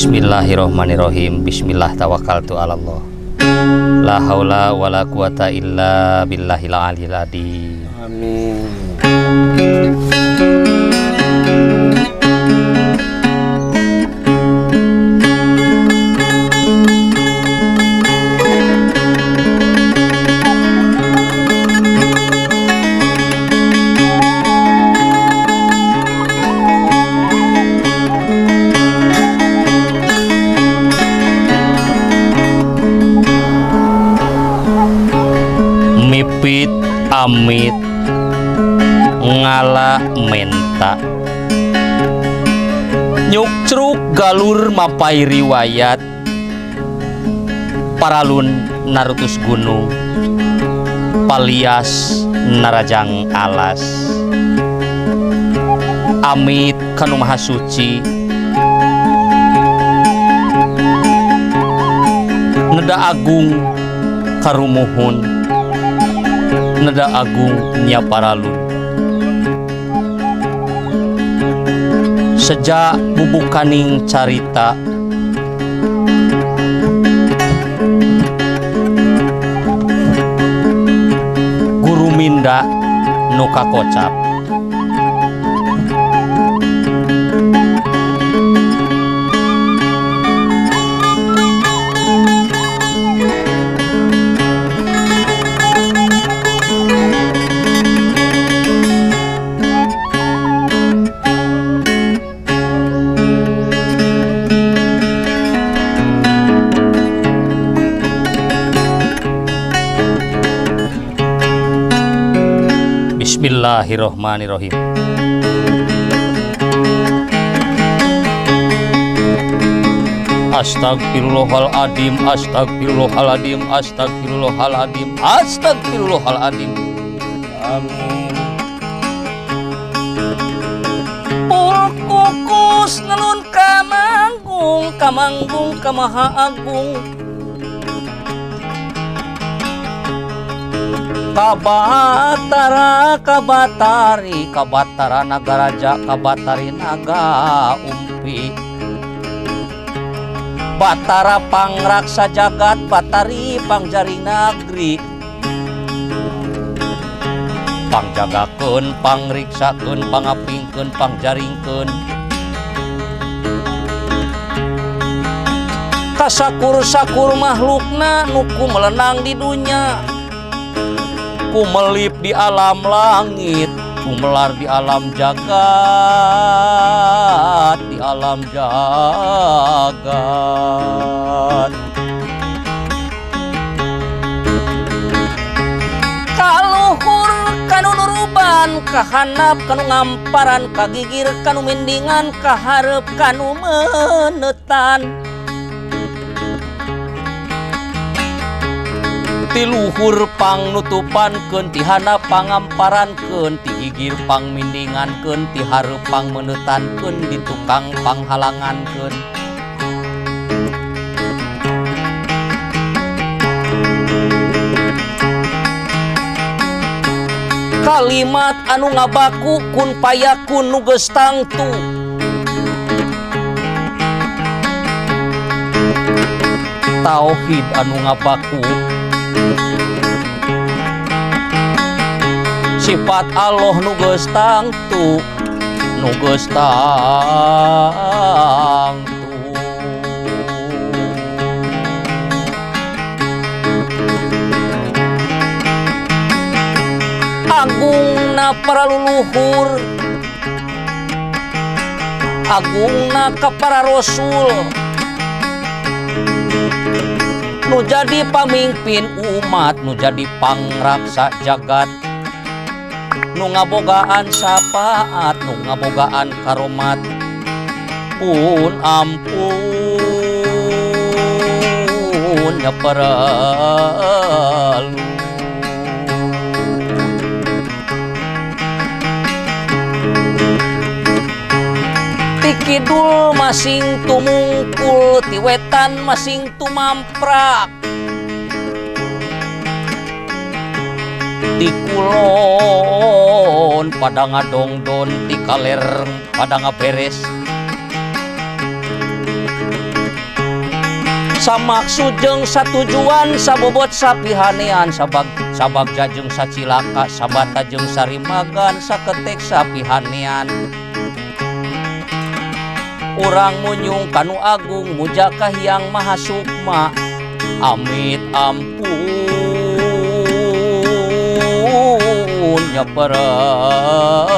Bismillahirrohmanirrohim. Bismillah tawakkaltu ala Allah. La haula wala quwata illa billahil aliyil adzim. Amin. Mipit amit ngala menta nyukcruk galur mapai riwayat paralun narutus gunung palias narajang alas amit kanu maha suci neda agung karumuhun neda agung nya paralun sejak bubukaning carita guru minda nu kakocap Bismillahirrohmanirrohim. Astagfirullahaladzim, astagfirullahaladzim, astagfirullahaladzim, astagfirullahaladzim. Amin. Kukus ngelun kamanggung kamaha agung kabatara kabatari kabatara nagaraja kabatari naga umpi batara pangraksa jagat batari pangjaring nagri pangjagakeun pangriksakeun pangapingkeun pangjaringkeun kasakur-sakur makhlukna nuku melenang di dunya kumelip di alam langit, kumelar di alam jagat, di alam jagat. Kaluhur kanu nuruban, kahanap kanu ngamparan, kagigir kanu mendingan, kaharep kanu menetan. Ti luhur pang nutupankeun ti handap pangamparankeun ti gigir pang mindingankeun ti hareup pang menetankeun di tukang panghalangankeun kalimat anu ngabaku kun payakun nu geus tangtu tauhid anu ngabaku sifat Allah nu geus tangtu nu geus tangtu agungna para luluhur agungna ka para rasul nu jadi pamimpin umat nu jadi pangraksa jagat nu ngabogaan syafaat nu ngabogaan karomat pun ampun ya paralu ti kidul masing tumungkul ti wetan masing tumamprak di kulon pada ngadongdon ti kaler pada ngaberes samaksud jeung satujuan sabobot sapihanean sabagja jeung sacilaka sabata jeung sarimagan saketek sapihanean urang munyung kanu agung muja ka Hyang Mahasukma amit ampun nya paralu.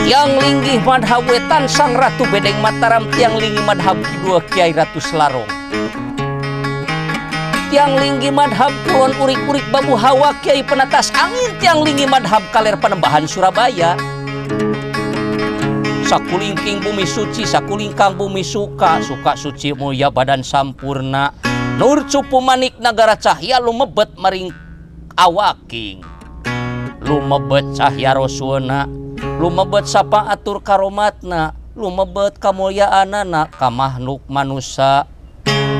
Tiang linggih madhab wetan Sang Ratu Bedeng Mataram, tiang linggih madhab kidua Kiai Ratu Selarong, tiang linggih madhab kulon urik-urik Babu Hawa Kiai Penatas Angin, tiang linggih madhab Kaler Panembahan Surabaya, sakulingking bumi suci sakulingkang bumi suka suci mulia badan sampurna nur cupu manik nagara cahya lumebet maring awaking lumebet cahya rasulna lumebet sapa atur karomatna lumebet kamulyaanana ka makhluk manusia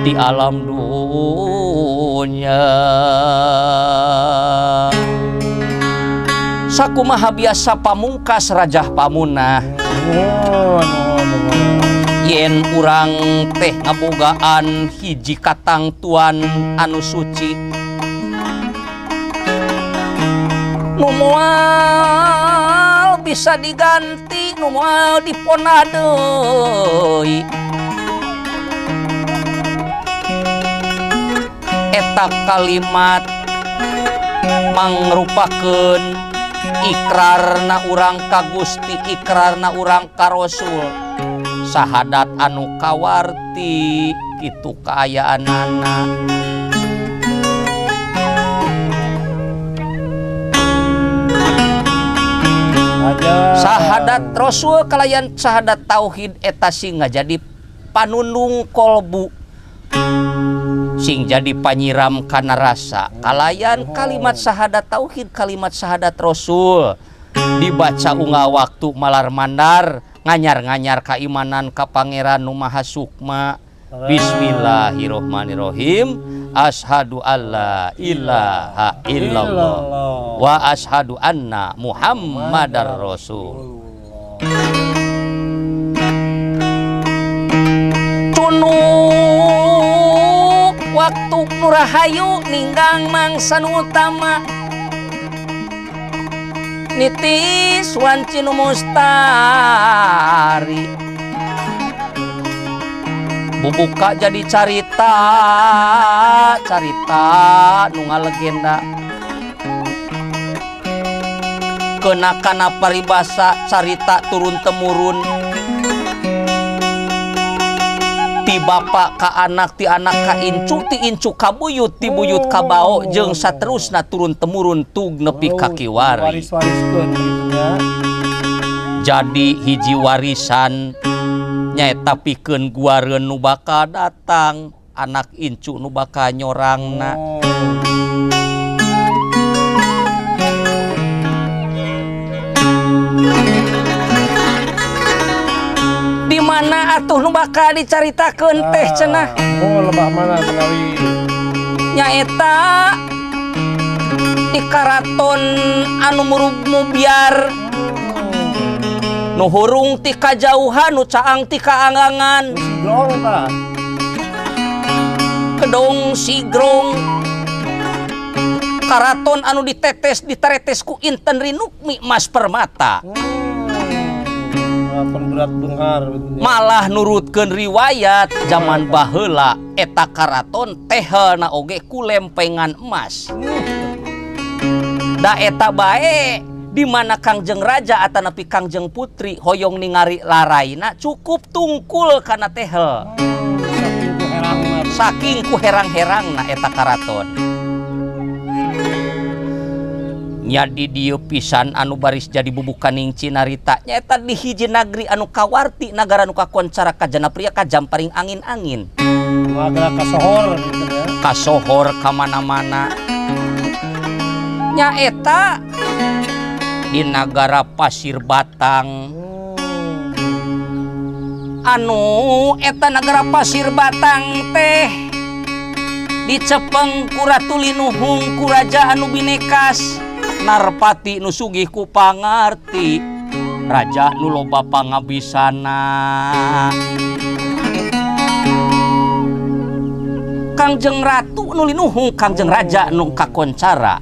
di alam dunya. Sakumaha biasa pamungkas rajah pamunah yen urang teh ngabogaan hiji katang tuan anu suci nu moal bisa diganti nu moal dipona deui eta kalimat mangrupakeun ikrarna urang ka Gusti ikrarna urang ka Rasul sahadat anu kawarti kitu kaayaanana. Sahadat Rasul kalayan sahadat tauhid eta sing jadi panundung kolbu sing jadi panyiram kana rasa kalayan kalimat sahadat tauhid kalimat sahadat Rasul dibaca unggah waktu malar mandar nganyar-nganyar keimanan ka Pangeran Nu Maha Sukma. Bismillahirrohmanirrohim. Ashadu alla ilaha illallah wa ashadu anna Muhammadar Rasul. Tunuk waktu nurahayu ninggang mangsa nu utama nitis wanci nu mustari bubuka jadi carita nu ngalegenda kenakana paribasa carita turun-temurun ti bapak ka anak ti anak ka incu ti incu ka buyut ti buyut ka bao jeung saterusna turun-temurun tug nepi ka kiwari jadi hiji warisan nyaeta pikeun guareun nu bakal datang anak incu nu bakal nyorangna. Di mana atuh nu bakal dicaritakeun teh cenah? Oh lebah mana menawi nyaeta di karaton anu murug mubiar nu hurung ti kajauhan nu caang ti kaangangan sigrong ta kedong sigrong karaton anu ditetes ku Inten Rinukmi Mas Permata berat benghar malah nurutkeun riwayat zaman baheula eta karaton tehna oge ku lempengan emas da eta bae di mana Kangjeng Raja atanapi Kangjeng Putri hoyong ningali laraina cukup tungkul kana tehel saking ku herang-herangna eta karaton nya di dieu pisan anu baris jadi bubukaning cinarita nyaeta di hiji nagri anu kawarti nagara nu kakoncara kajanapria kajamparing angin-angin magara kasohor gitu ya kasohor ka mana-mana nyaeta di nagara Pasir Batang anu eta nagara Pasir Batang teh dicepeng ku Ratu Linuhung ku Raja anu binekas Narpati nu sugih ku pangarti, raja nu loba pangabisana. Kangjeng Ratu nu linuhung Kangjeng Raja nu kakoncara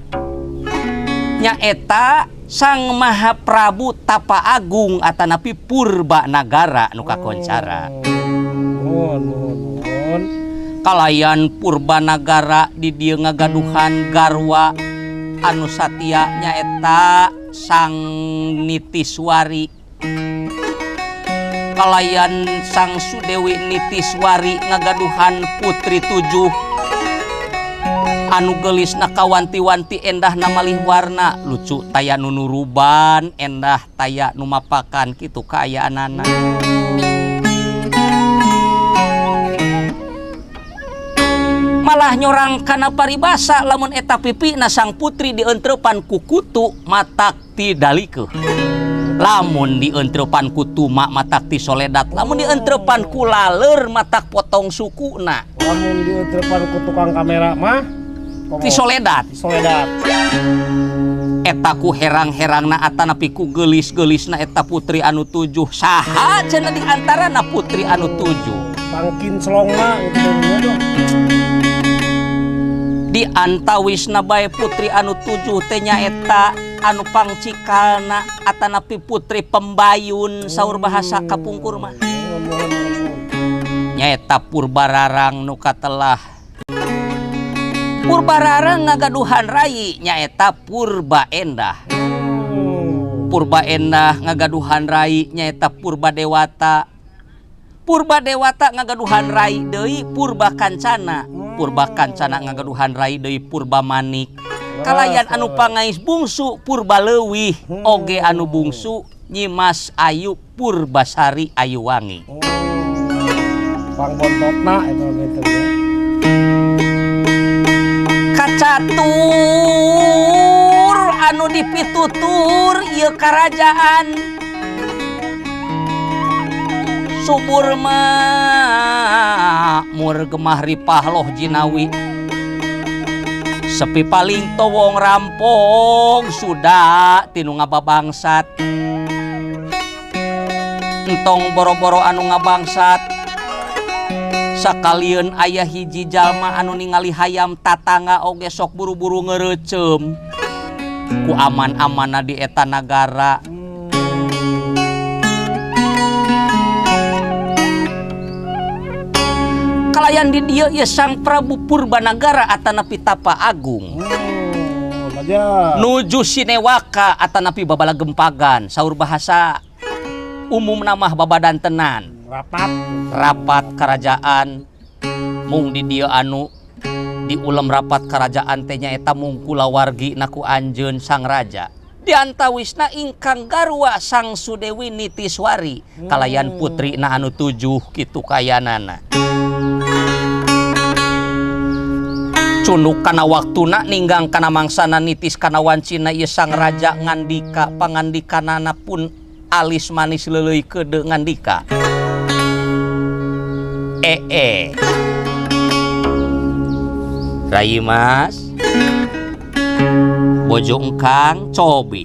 nyaeta Sang Mahaprabu Tapa Agung atanapi Purba Nagara nu kakoncara. Kalayan Purba Nagara di dieu ngagaduhan garwa anu satia nyaeta Sang Nitiswari. Kalayan Sang Sudewi Nitiswari ngagaduhan putri 7 anu gelis nakawanti-wanti endah namalih warna lucu taya nu nuruban endah taya nu mapakan kitu kaayaanana. Malah nyorang kana paribasa lamun eta pipina sang putri dientrepan ku kutu matak ti dalikeun. Lamun dientrepan ku tumak matak ti soledat, lamun dientrepan ku laler matak potong sukuna. Lamun dientrepan ku tukang kamera mah ti soledat. Eta ku herang-herangna atanapi ku gelis-gelisna eta putri anu 7. Saha cenah di antarana putri anu 7? Pangkin selongna gitu. Di antawisna bae putri anu 7 teh nyaeta anu pangcikalna atanapi putri pembayun saur bahasa kapungkur mah. Nyaeta Purbararang nu katelah. Purbararang ngagaduhan rai nyaeta Purba Endah. Purba Endah ngagaduhan rai nyaeta Purba Dewata. Purba Dewata ngagaduhan rai deui Purba Kancana. Purba Kancana ngagaduhan rai deui Purba Manik. Kalayan anu pangais bungsu Purba Leuwih oge anu bungsu Nyimas Ayu Purbasari Ayuwangi. Pangbontotna eta gitu ya. Kacatur anu dipitutur ieu karajaan subur makmur gemah ripah loh jinawi. Sepi paling towong rampong sudah tinu ngababangsat. Entong boro-boro anu ngabangsat sakalian ayah hiji jalma anu ningali hayam tatangga oge sok buru-buru ngerecem ku aman-amana di eta nagara. Kalayan di dieu ieu Sang Prabu Purbanagara atanapi Tapa Agung. Nuju Sinewaka atanapi babala gempagan saur bahasa umum namah babadan tenan. Rapat kerajaan mung di dieu anu di ulem rapat kerajaan teh nyaeta mung kulawargi naku anjeun sang raja. Di antawisna ingkang garwa Sang Sudewi Nitiswari kalayan putrina anu 7 kitu kayanana. Cunduk kana waktuna ninggang kana mangsana nitis kana wancina ieu sang raja ngandika pangandikanana pun alis manis leuleuy keudeung ngandika. Rai Mas bojo engkang cobi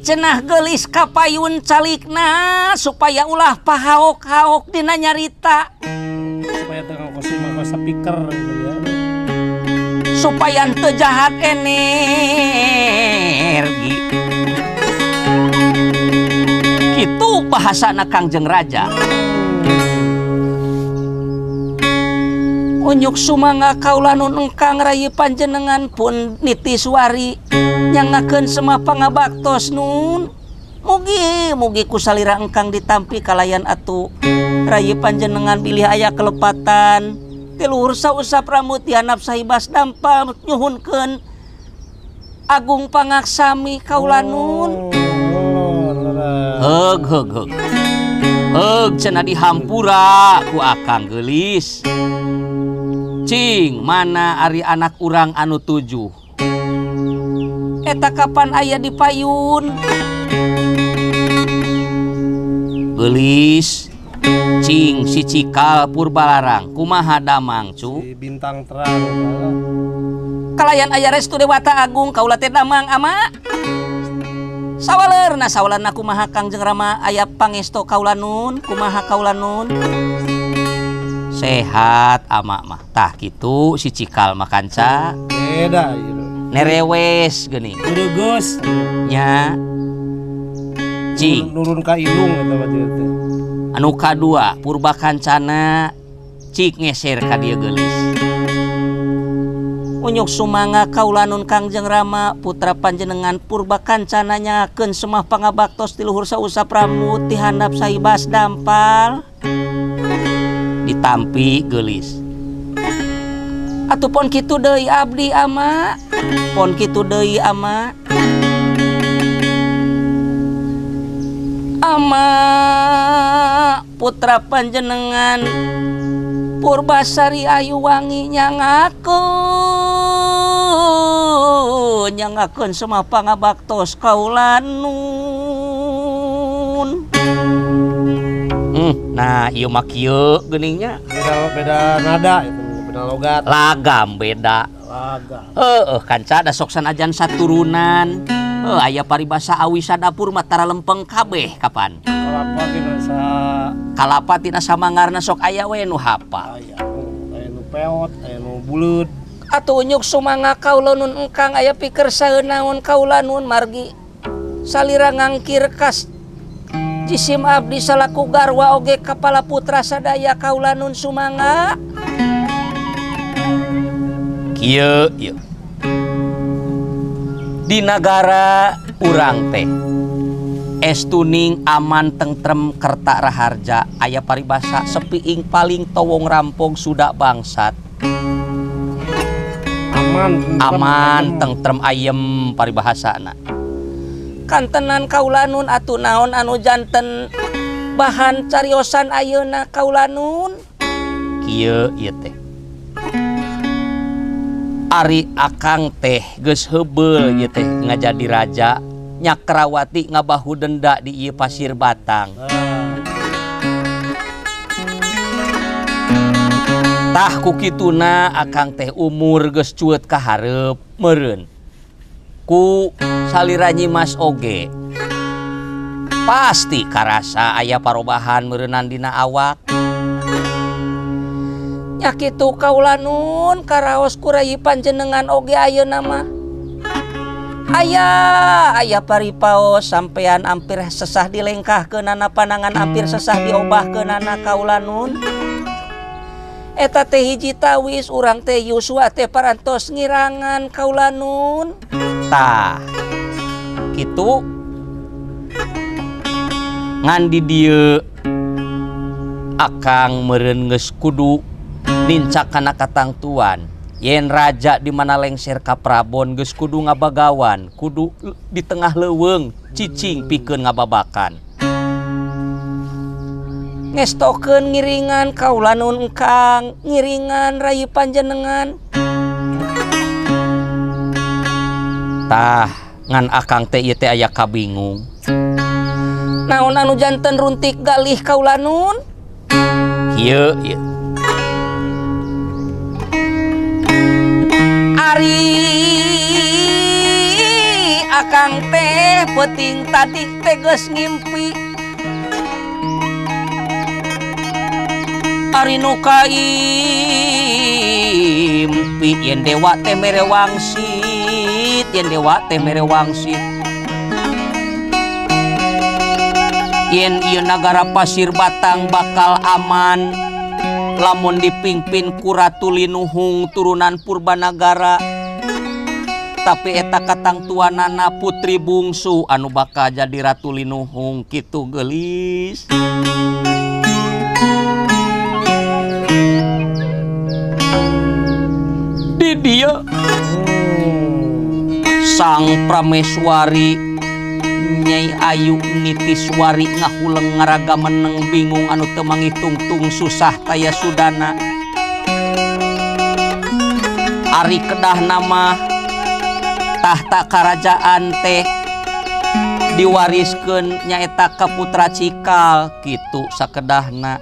cenah geulis ka payun calikna supaya ulah pahaok-haok dina nyarita. Supaya tengah kosima speaker gitu ya. Supaya teu jahat energi. Kitu bahasana Kangjeng Raja. Unyuk sumangga kaula nun engkang rayi panjenengan pun Nitiswari nyangakeun semah pangabaktos nun. Mugi kusalira engkang ditampi kalayan atu rayi panjenengan bilih aya kelepatan tiluhur sausap rambut tihanap sahibas dampa nyuhunkeun agung pangaksami kaula nun. Heug cenah dihampura ku akang geulis. Cing mana ari anak urang anu 7? Eta kapan aya di payun? Geulis cing si Cikal Purbalarang kumaha damang cu? Si bintang terang. kalayan aya restu Dewata Agung kaula teh damang ama. Sawalerna kumaha Kangjeng Rama aya pangesto kaula nun, kumaha kaula nun? Sehat ama mah. Tah kitu si Cikal mah kanca. Beda ieu. Nerewes geuning. Geus Nya. Cing. nurun ka indung eta berarti teh. Anu kadua purba kancana cik ngeser ka dieu geulis. Unyuk sumanga kaulanun Kangjeng Rama putra panjenengan purba kancana nyakeun semah pangabaktos ti luhur sausa pramut ti handap saibas dampal. Ditampi geulis. Atuh pon kitu deui abdi ama. Pon kitu deui ama. Ama putra panjenengan Purbasari Ayuwangi nyangakeun semua pangabaktos kaulanun. Nah ieu mah kieu geuningnya. Beda nada itu, beda logat. Lagam beda. Lagam. Kanca da sok sanajan saturunan. Aya paribasa awisa dapur mah tara lempeng kabeh kapan? Kalapa tina sa Kalapa tina samangarna sok aya we nu hafal. aya nu peot, aya nu buleud. Atuh nyuk sumanga kaula nun engkang aya pikeun saeunaun kaula nun margi salira ngangkir kas jisim abdi salaku garwa oge kapala putra sadaya kaula nun sumanga. Kieu ieu. Di negara urang teh estuning aman tentrem kerta raharja aya paribasa sepiing paling towong rampong sudah bangsat aman tentrem ayem paribahasana kantenan kaulanun atuh naon anu janten bahan cariosan ayeuna kaulanun kieu ieu teh Ari akang teh geus heubeul ieu teh ngajadi raja Nyakrawati ngabahu denda di ieu pasir batang. Tah kukituna akang teh umur geus cueut ka hareup meureun. Ku salira nyimas oge. Pasti karasa aya parobahan meureunnan dina awak. Nya kitu kaulanun karaos kurai panjenengan oge ayeuna mah. Aya paripaos sampean ampir sesah dilengkahkeunana panangan ampir sesah diobahkeunana kaulanun. Eta teh hiji tawis urang teh Yusua teh parantos ngirangan kaulanun. Tah kitu ngan di dieu akang meureun geus kudu nincak kana katangtuan. Yen raja di mana lengser ka Prabon geus kudu ngabagawan, kudu di tengah leuweung cicing pikeun ngababakan. Ngestokeun ngiringan kaulanun engkang, ngiringan rayi panjenengan. Tah ngan akang teh ieu teh aya kabingung. Naon anu janten runtik galih kaulanun? Ieu. Ari akang teh peuting tadi teh geus ngimpi. Ari nu kaimpi yen dewa teh mere wangsit, yen dewa teh mere wangsit. Yen ieu nagara pasir batang bakal aman lamun dipingpin ku Ratu Linuhung turunan Purbanagara. Tapi eta katangtuanana putri bungsu anu bakal jadi Ratu Linuhung kitu geulis. Di dieu Sang Prameswari Nyai Ayu Nitiswari ngahuleng ngaraga meneng bingung anu teu mangitung-tung susah kaya sudana. Ari kedah nama tahta karajaan teh diwariskeun nyaeta ka putra Cikal kitu sakedahna.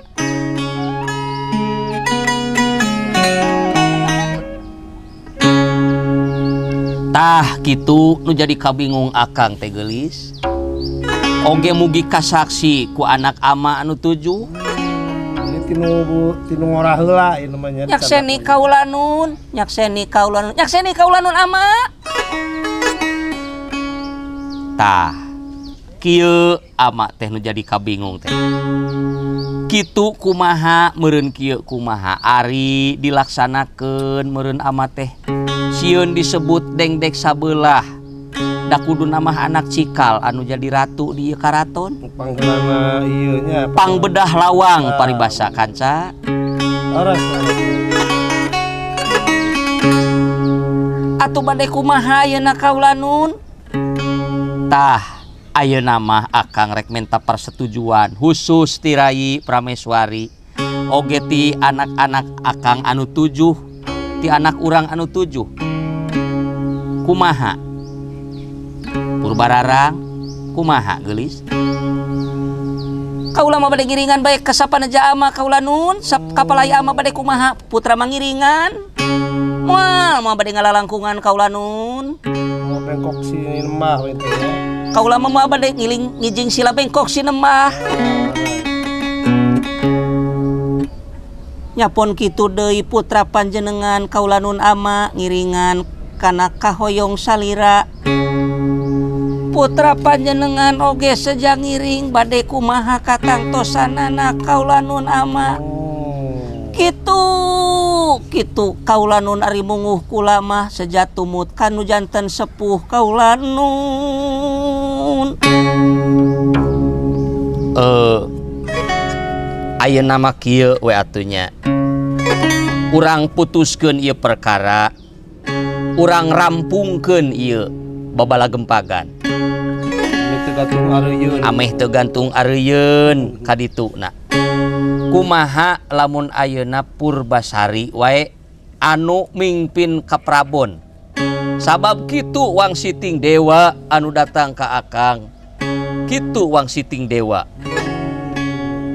Tah kitu nu jadi kabingung akang teh geulis. Oge mugi kasaksi ku anak ama anu 7. Ini tinu ngorah heula ieu namanya. Nyakseni kaulanun ama. Tah kieu ama teh nu jadi kabingung teh. Kitu kumaha meureun kieu kumaha ari dilaksanakeun meureun ama teh. Sieun disebut dengdek sabelah. Da kudu nama anak cikal anu jadi ratu di karaton. Panggeulana ieu nya Pangbedah lawang paribasa kanca. Aras. Atuh bade kumaha ayeuna kaulanun? Tah ayeuna mah akang rek minta persetujuan khusus ti Rai Prameswari oge ti anak-anak akang anu 7, ti anak urang anu 7. Kumaha? Purbararang kumaha geulis? Kaula mah bade ngiringan bae ka sapaneja ama kaulanun, kapalai ama bade kumaha? Putra mangiringan. Moal mah bade ngalalangkungan kaulanun. Mau bengkok sini mah itu ya. Kaula mah bade ngijing sila bengkok sinemah. Nyapon kitu deui putra panjenengan kaulanun ama ngiringan kana kahoyong salira. Putra panjenengan oge seja ngiring bade kumaha katangtosanana kaulanun ama. Kitu kaulanun ari munguh kula mah seja tumut kanu janten sepuh kaulanun. Ayeuna mah kieu we atunya. Urang putuskeun ieu perkara. Urang rampungkeun ieu babala gempagan. Ameh teu gantung areuyeun kadituna. Kumaha lamun ayeuna Purbasari wae anu mingpin ka Prabon. Sabab kitu wangsiting dewa anu datang ka akang. Kitu wangsiting dewa.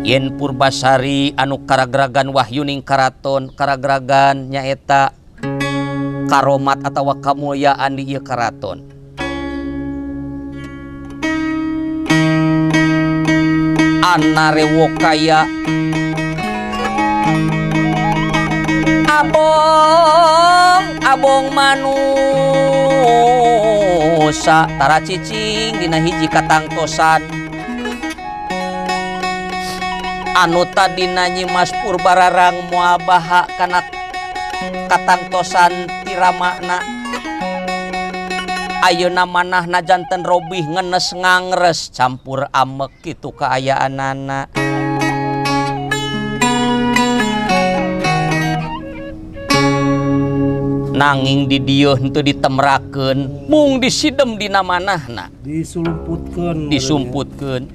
Yen Purbasari anu karagragan wahyuning karaton, karagragan nyaeta karomat atawa kamulyaan di ieu karaton. Anarewo kaya abong manusa tara cicing dina hiji katangtosan anu tadina Nyimas Purbararang moal baha kana katangtosan tiramakna. Ayeuna manahna janten robih ngenes ngangres campur amek kitu kaayaanana. Nanging di dieu henteu ditemrakeun, mung disidem dina manahna. Disumputkeun. Disumputkeun.